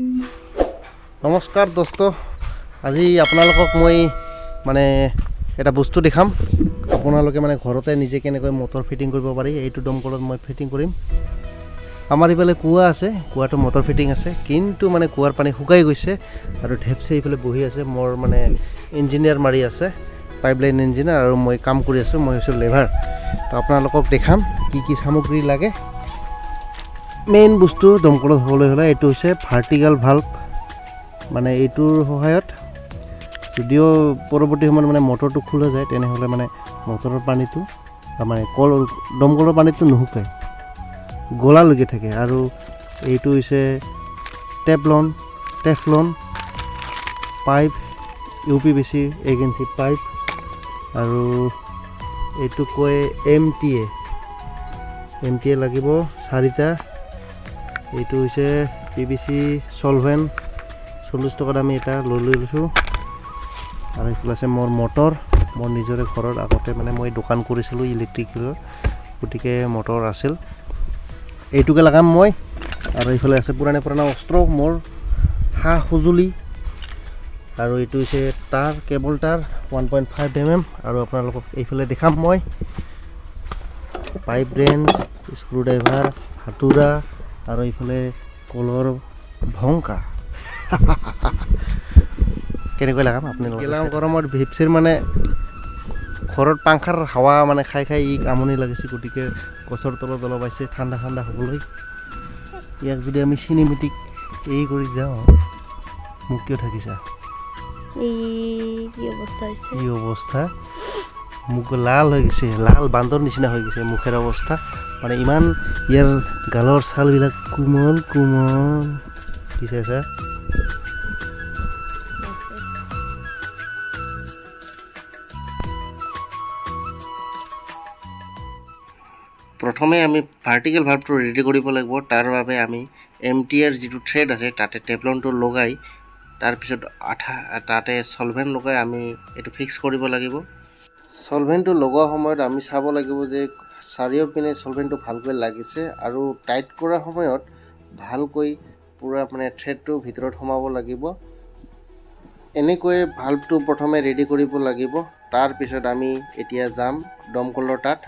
নমস্কাৰ দোস্ত, আজি আপোনালোকক মই মানে এটা বস্তু দেখাম। আপোনালোকে মানে ঘৰতে নিজে কেনেকৈ মটৰ ফিটিং কৰিব পাৰি এইটো দমকলত মই ফিটিং কৰিম। আমাৰ ইফালে কুঁৱা আছে, কুঁৱাটো মটৰ ফিটিং আছে, কিন্তু মানে কুঁৱাৰ পানী শুকাই গৈছে আৰু ঢেপচে এইফালে বহি আছে। মোৰ মানে ইঞ্জিনিয়াৰ মাৰি আছে, পাইপলাইন ইঞ্জিনিয়াৰ, আৰু মই কাম কৰি আছোঁ। মই হৈছোঁ লেভাৰ। তো আপোনালোকক দেখাম কি কি সামগ্ৰী লাগে। মেইন বস্তু দমকলত হ'বলৈ হ'লে এইটো হৈছে ভাৰ্টিকেল ভাল্ভ। মানে এইটোৰ সহায়ত যদিও পৰৱৰ্তী সময়ত মানে মটৰটো খোলা যায়, তেনেহ'লে মানে মটৰৰ পানীটো মানে দমকলৰ পানীটো নুশুকায়, গলালৈকে থাকে। আৰু এইটো হৈছে Teflon pipe, UPVC 1 inch pipe, আৰু এইটো কয় MTA লাগিব 4টা। এইটো হৈছে PVC চলভেণ্ট, 40 টকাত আমি এটা লৈ লৈছোঁ। আৰু এইফালে আছে মোৰ মটৰ। মোৰ নিজৰে ঘৰত আগতে মানে মই দোকান কৰিছিলোঁ ইলেক্ট্ৰিকেলৰ, গতিকে মটৰ আছিল। এইটোকে লগাম মই। আৰু এইফালে আছে পুৰণা অস্ত্ৰ, মোৰ সা সঁজুলি। আৰু এইটো হৈছে কেবল তাৰ 1.5 mm। আৰু আপোনালোকক এইফালে দেখাম মই পাইপ ৰেঞ্চ, স্ক্ৰুড্ৰাইভাৰ, হাতুৰা, আৰু এইফালে কলৰ ভংকা। কেনেকৈ লগাম আপোনালোকে। গৰমত ভিপচিৰ মানে ঘৰত পাংখাৰ হাৱা মানে খাই ই আমনি লাগিছে, গতিকে গছৰ তলত অলপ পাইছে ঠাণ্ডা হ'বলৈ। ইয়াক যদি আমি চিনেমেটিক কৰি যাওঁ, মোক কিয় থাকিছা কি অৱস্থা, মোক লাল হৈ গৈছে, লাল বান্দৰ নিচিনা হৈ গৈছে মুখেৰ অৱস্থা। মানে ইমান ইয়াৰ গালৰ ছালবিলাক কোমল কি চাইছা। প্ৰথমে আমি ভাৰ্টিকেল ভাল্ভটো ৰেডি কৰিব লাগিব। তাৰ বাবে আমি MTA যিটো থ্ৰেড আছে তাতে টেফলনটো লগাই, তাৰপিছত তাতে চলভেণ্ট লগাই আমি এইটো ফিক্স কৰিব লাগিব। চলভেণ্টটো লগোৱা সময়ত আমি চাব লাগিব যে চাৰিওপিনে চলভেণ্টটো ভালকৈ লাগিছে, আৰু টাইট কৰাৰ সময়ত ভালকৈ পূৰা মানে থ্ৰেডটো ভিতৰত সোমাব লাগিব। এনেকৈ ভাল্ভটো প্ৰথমে ৰেডি কৰিব লাগিব। তাৰপিছত আমি এতিয়া যাম দমকলৰ তাত।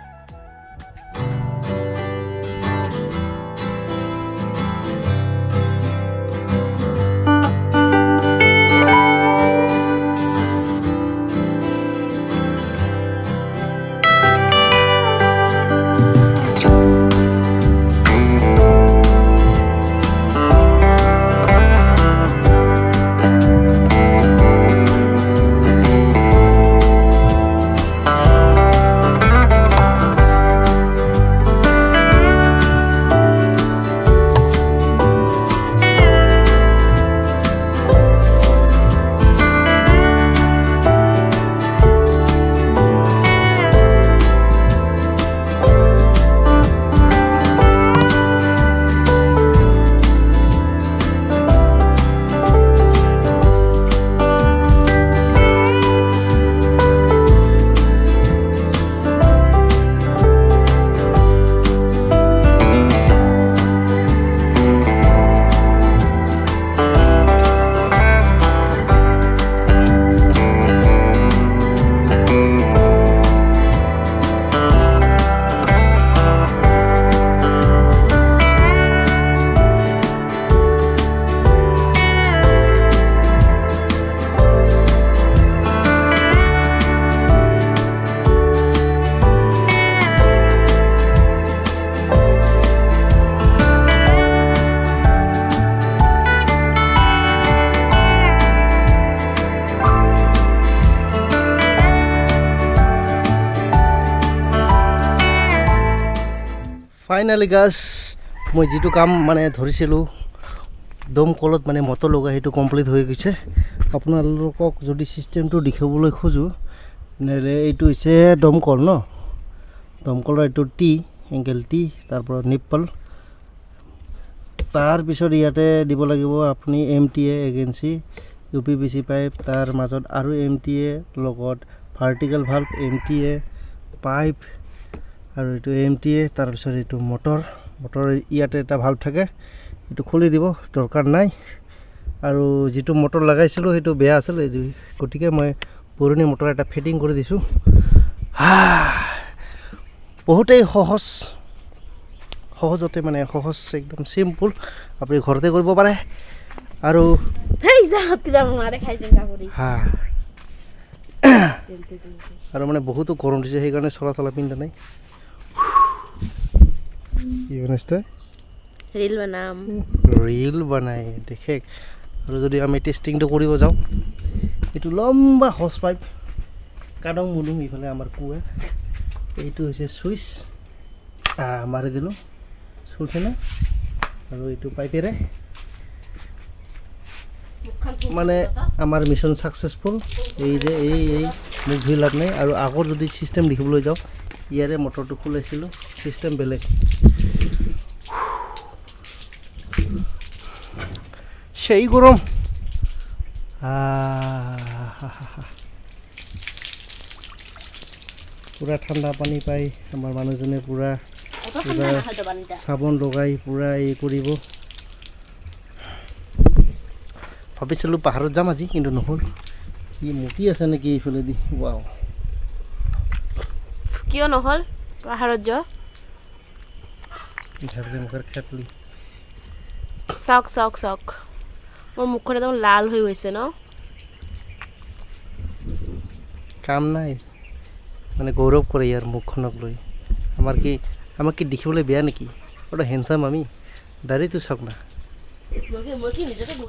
ফাইনেলি গাছ, মই যিটো কাম মানে ধৰিছিলোঁ দমকলত মানে মটৰ লগা, সেইটো কমপ্লিট হৈ গৈছে। আপোনালোকক যদি চিষ্টেমটো দেখাবলৈ খোজোঁ, তেনেহ'লে এইটো হৈছে দমকল দমকলৰ এইটো এংগেল T, তাৰপৰা নিপ্পল। তাৰপিছত ইয়াতে দিব লাগিব আপুনি MTA 1 ইঞ্চি UPVC পাইপ, তাৰ মাজত আৰু MTA লগত ভাৰ্টিকেল ভাল্ভ, MTA পাইপ, আৰু এইটো MTA। তাৰপিছত এইটো মটৰ ইয়াতে এটা ভাল্ভ থাকে, এইটো খুলি দিব, দৰকাৰ নাই। আৰু যিটো মটৰ লগাইছিলোঁ সেইটো বেয়া আছিল গতিকে মই পুৰণি মটৰ এটা ফিটিং কৰি দিছোঁ বহুতেই সহজতে মানে সহজ একদম চিম্পুল আপুনি ঘৰতে কৰিব পাৰে আৰু আৰু মানে বহুতো গৰম দিছে সেইকাৰণে চলা পিন্ধা নাই কি বনাইছে ৰিল বনাই দেখে আৰু যদি আমি টেষ্টিংটো কৰিব যাওঁ এইটো লম্বা হজ পাইপ কাদং মুদুং ইফালে আমাৰ কুঁৱা এইটো হৈছে চুইচ মাৰি দিলোঁ চুইছে না আৰু এইটো পাইপেৰে মানে আমাৰ মিছন ছাকচেছফুল এই যে এই মুখ ধুই লাভ নাই আৰু আগৰ যদি ছিষ্টেম দেখিবলৈ যাওঁ ইয়াৰে মটৰটো খোলাইছিলোঁ ছিষ্টেম বেলেগ সেই গৰম পূৰা ঠাণ্ডা পানী পাই আমাৰ মানুহজনে পূৰা চাবোন লগাই পূৰা এই কৰিব ভাবিছিলোঁ পাহাৰত যাম আজি কিন্তু নহ'ল ই মুতি আছে নেকি এইফালেদি ৱাও কিয় নহ'ল পাহাৰত যোৱা মুখৰ খেতলি চাওক মোৰ মুখখন একদম লাল হৈ গৈছে ন কাম নাই মানে গৌৰৱ কৰে ইয়াৰ মুখখনক লৈ আমাক কি দেখিবলৈ বেয়া নেকি অলপ হেণ্ডচাম আমি দাড়িটো চাওক না